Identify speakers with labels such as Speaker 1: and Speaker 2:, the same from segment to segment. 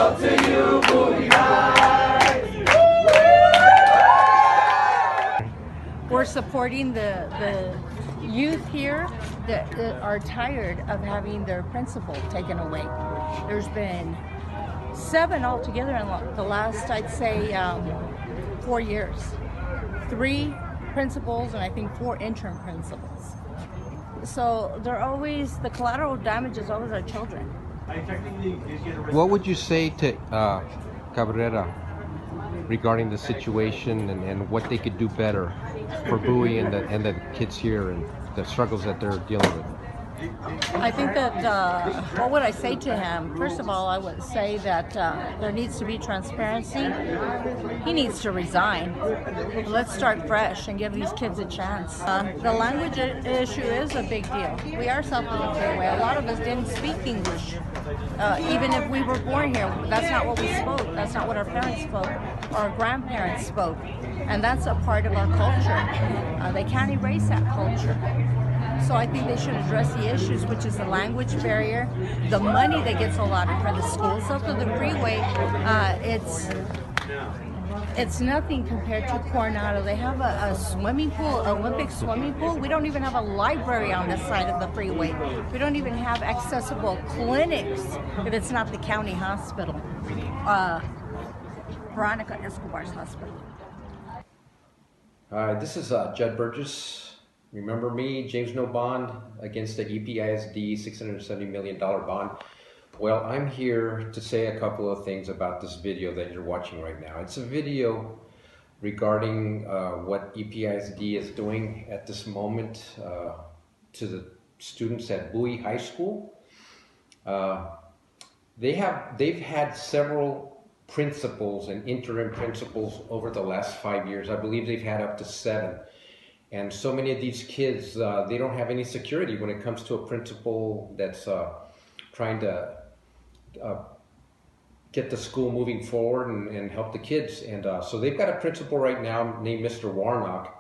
Speaker 1: Bravo to you, Bowie High.
Speaker 2: We're supporting the youth here that are tired of having their principal taken away. There's been 7 altogether in the last, I'd say, 4 years. 3 principals and I think 4 interim principals. So they're always, the collateral damage is always our children.
Speaker 3: What would you say to Cabrera regarding the situation and what they could do better for Bowie and the kids here and the struggles that they're dealing with?
Speaker 2: I think that, what would I say to him? First of all, I would say that there needs to be transparency. He needs to resign. Let's start fresh and give these kids a chance. The language issue is a big deal. We are south of the freeway. A lot of us didn't speak English. Even if we were born here, that's not what we spoke. That's not what our parents spoke or our grandparents spoke. And that's a part of our culture. They can't erase that culture. So I think they should address the issues, which is the language barrier, the money that gets allotted for the schools. South of the freeway, it's nothing compared to Coronado. They have a swimming pool, Olympic swimming pool. We don't even have a library on this side of the freeway. We don't even have accessible clinics if it's not the county hospital, Veronica Escobar's hospital.
Speaker 3: Hi, this is Jud Burgess. Remember me, James No Bond, against the EPISD $670 million bond. Well, I'm here to say a couple of things about this video that you're watching right now. It's a video regarding what EPISD is doing at this moment to the students at Bowie High School. They've had several principals and interim principals over the last 5 years. I believe they've had up to 7. And so many of these kids, they don't have any security when it comes to a principal that's trying to get the school moving forward and help the kids. And so they've got a principal right now named Mr. Warmack,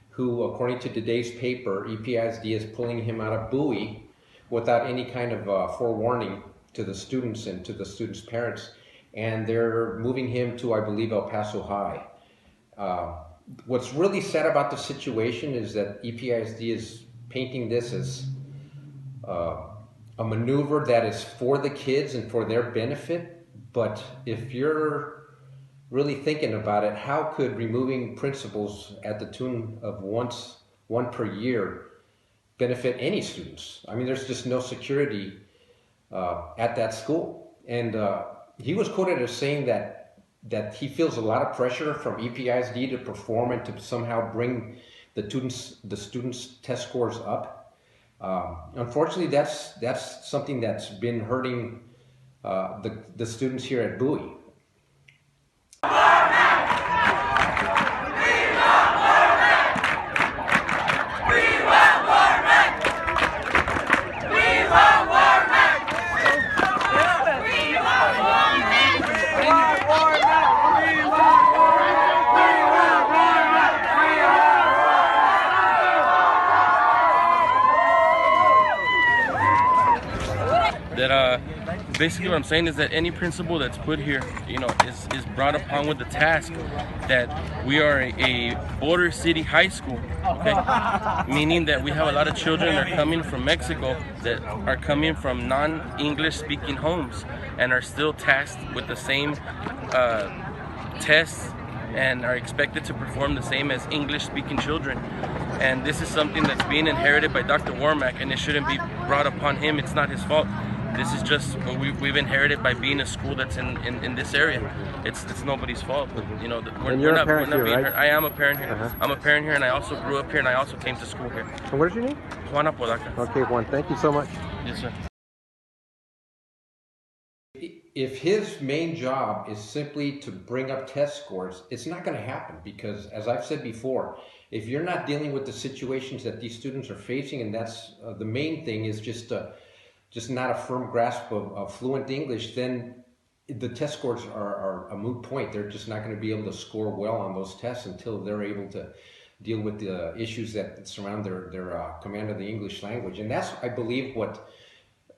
Speaker 3: who, according to today's paper, EPISD is pulling him out of Bowie without any kind of forewarning to the students and to the students' parents. And they're moving him to, I believe, El Paso High. What's really sad about the situation is that EPISD is painting this as a maneuver that is for the kids and for their benefit. But if you're really thinking about it, how could removing principals at the tune of one per year benefit any students? I mean, there's just no security at that school. And he was quoted as saying that he feels a lot of pressure from EPISD to perform and to somehow bring the students' test scores up. Unfortunately, that's something that's been hurting the students here at Bowie.
Speaker 4: Basically what I'm saying is that any principal that's put here, you know, is brought upon with the task that we are a border city high school, okay? Meaning that we have a lot of children that are coming from Mexico that are coming from non-English speaking homes and are still tasked with the same tests and are expected to perform the same as English speaking children. And this is something that's being inherited by Dr. Warmack, and it shouldn't be brought upon him. It's not his fault. This is just what we've inherited by being a school that's in this area. It's nobody's fault. But, you know, we're not being hurt. I am a parent here. I'm a parent here, and I also grew up here, and I also came to school here.
Speaker 3: And what is your name?
Speaker 4: Juan Cabrera.
Speaker 3: Okay, Juan. Thank you so much.
Speaker 4: Yes, sir.
Speaker 3: If his main job is simply to bring up test scores, it's not going to happen because, as I've said before, if you're not dealing with the situations that these students are facing, and that's the main thing is just not a firm grasp of fluent English, then the test scores are a moot point. They're just not going to be able to score well on those tests until they're able to deal with the issues that surround their command of the English language. And that's, I believe, what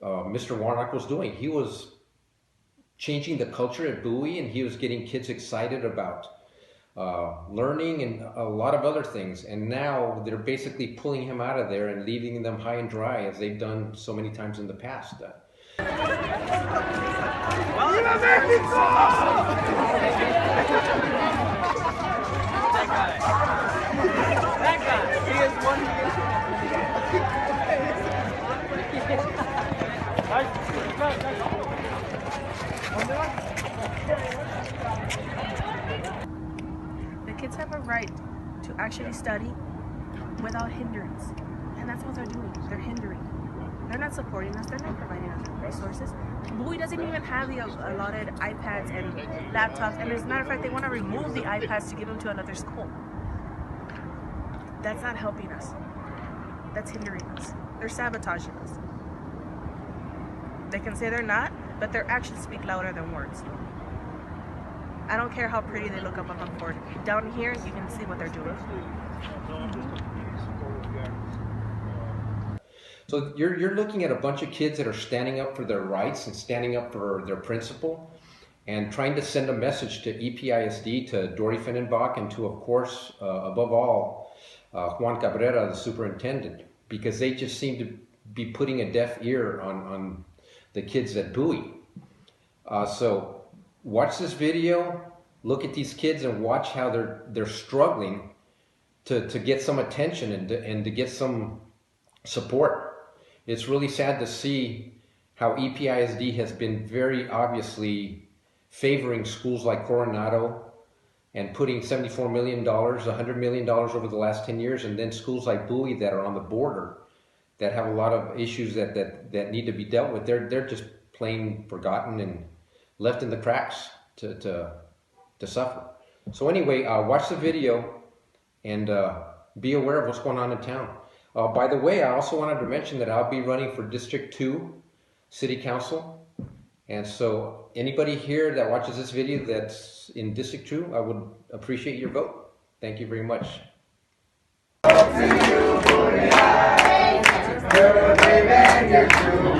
Speaker 3: Mr. Warmack was doing. He was changing the culture at Bowie, and he was getting kids excited about learning and a lot of other things. And now they're basically pulling him out of there and leaving them high and dry, as they've done so many times in the past.
Speaker 5: The kids have a right to actually study without hindrance, and that's what they're doing. They're hindering. They're not supporting us. They're not providing us with resources. Bowie doesn't even have the allotted iPads and laptops, and as a matter of fact, they want to remove the iPads to give them to another school. That's not helping us. That's hindering us. They're sabotaging us. They can say they're not, but their actions speak louder than words. I don't care how pretty they look up on the board. Down here, you can see what they're doing.
Speaker 3: So you're looking at a bunch of kids that are standing up for their rights and standing up for their principal, and trying to send a message to EPISD, to Dori Fenenbock, and to, of course, above all, Juan Cabrera, the superintendent, because they just seem to be putting a deaf ear on the kids at Bowie. So watch this video, look at these kids, and watch how they're struggling to get some attention and to get some support. It's really sad to see how EPISD has been very obviously favoring schools like Coronado and putting $74 million, $100 million over the last 10 years, and then schools like Bowie that are on the border that have a lot of issues that need to be dealt with. They're just plain forgotten and left in the cracks to suffer. So anyway, watch the video and be aware of what's going on in town. By the way, I also wanted to mention that I'll be running for District 2 City Council. And so anybody here that watches this video that's in District 2, I would appreciate your vote. Thank you very much.
Speaker 1: You're a brave and you're true.